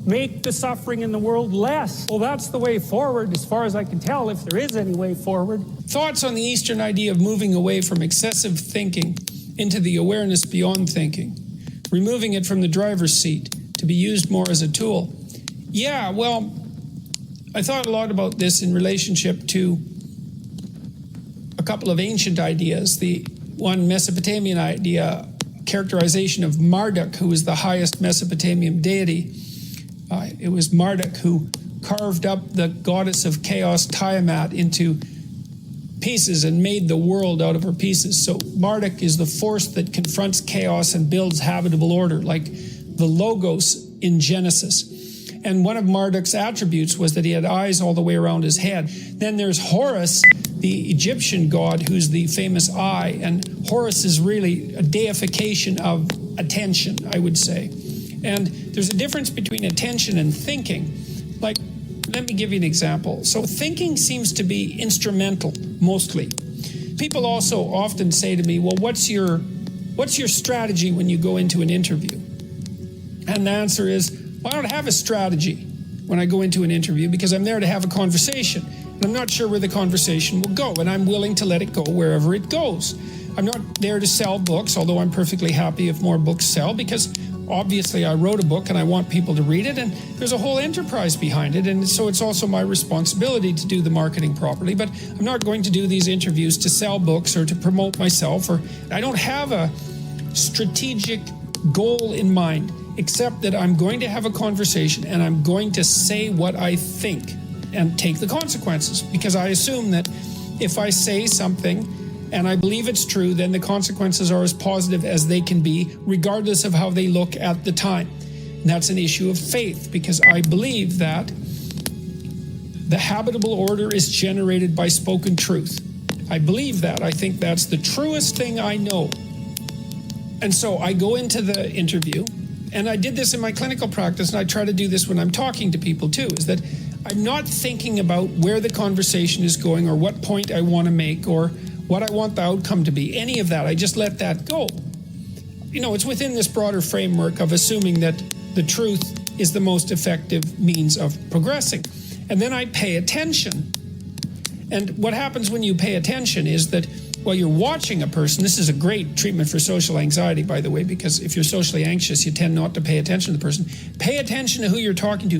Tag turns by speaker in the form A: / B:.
A: make the suffering in the world less. Well, that's the way forward, as far as I can tell, if there is any way forward.
B: Thoughts on the Eastern idea of moving away from excessive thinking into the awareness beyond thinking, removing it from the driver's seat to be used more as a tool. Yeah, well, I thought a lot about this in relationship to a couple of ancient ideas. The one Mesopotamian idea, characterization of Marduk, who was the highest Mesopotamian deity. It was Marduk who carved up the goddess of chaos, Tiamat, into pieces and made the world out of her pieces. So Marduk is the force that confronts chaos and builds habitable order, like the Logos in Genesis. And one of Marduk's attributes was that he had eyes all the way around his head. Then there's Horus, the Egyptian god, who's the famous eye. And Horus is really a deification of attention, I would say. And there's a difference between attention and thinking. Like, let me give you an example. So thinking seems to be instrumental, mostly. People also often say to me, well, what's your strategy when you go into an interview? And the answer is, well, I don't have a strategy when I go into an interview because I'm there to have a conversation. And I'm not sure where the conversation will go, and I'm willing to let it go wherever it goes. I'm not there to sell books, although I'm perfectly happy if more books sell, because obviously I wrote a book and I want people to read it, and there's a whole enterprise behind it, and so it's also my responsibility to do the marketing properly. But I'm not going to do these interviews to sell books or to promote myself, or I don't have a strategic goal in mind, except that I'm going to have a conversation and I'm going to say what I think and take the consequences, because I assume that if I say something and I believe it's true, then the consequences are as positive as they can be, regardless of how they look at the time. And that's an issue of faith, because I believe that the habitable order is generated by spoken truth. I believe that. I think that's the truest thing I know. And so I go into the interview, and I did this in my clinical practice, and I try to do this when I'm talking to people too, is that I'm not thinking about where the conversation is going or what point I want to make or what I want the outcome to be, any of that. I just let that go. You know, it's within this broader framework of assuming that the truth is the most effective means of progressing. And then I pay attention. And what happens when you pay attention is that while you're watching a person, this is a great treatment for social anxiety, by the way, because if you're socially anxious, you tend not to pay attention to the person. Pay attention to who you're talking to.